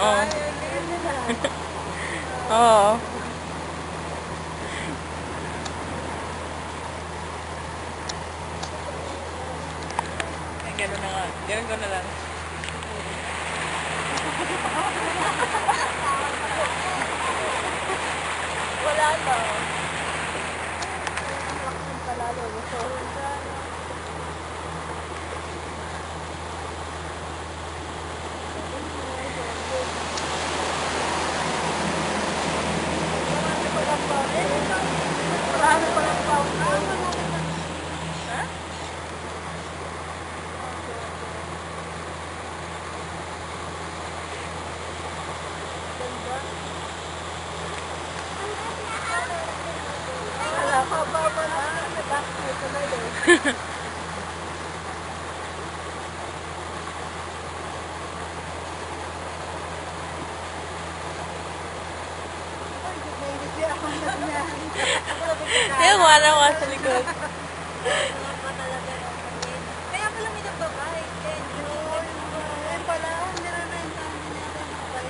Oo. Oo. Ay, gano'n na nga. Gano'n ko na lang. Wala na. Palalo. Marami pa lang tao. Ha? Wala pa ba na? Nabakit ko na yun. Yung wala ko sa likod. Kaya pala may nagbabayad. Ayun pala, hindi na naintahan niya rin magbayad.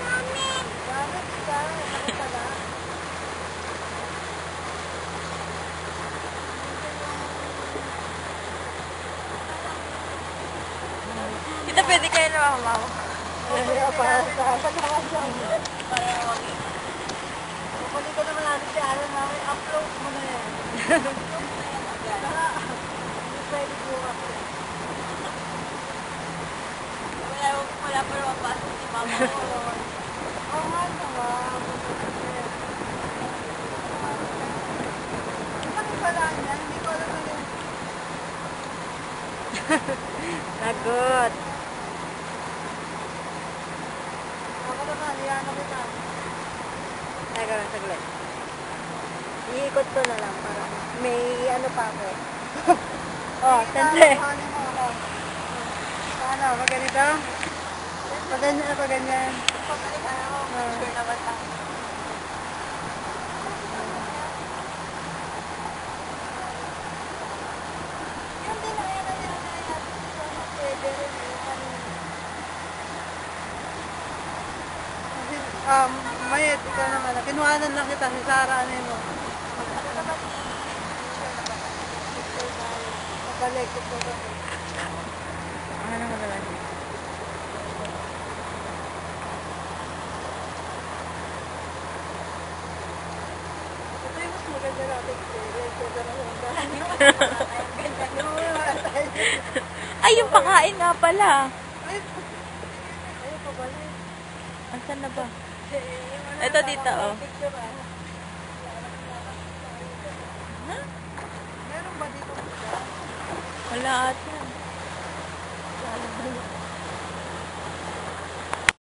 Gamit ka, ako pala. Kita pwede kayo na mamaw. Kaya para sa pagkakas lang. Balik ko naman natin si Alan namin, upload mo na yan. Hindi pwede bukas. Wala pa naman pasok si mama. Oo nga naman. Ano pala niya? Hindi ko alam na yun. Lagot. Ako naman, iyan ako kita. Teka lang, saglit. Iikot ko na lang para may ano pa ako. Oh, sandali. Paano? Maganito? Paganyan, paganyan. Pabalikan ako. Sure na ba tayo? Yung din na yan, pwede rin Mayet, ikaw naman. Kinuhanan lang kita si Sarah, ano yun mo. Pabalik ko po. Ano mo naman? Ito yung mas maganda natin experience. Ito na Ay, yung pakain nga pala. Ayun pa ba yun? Asan na ba? Ito dito, oh. Meron ba dito? Wala ata.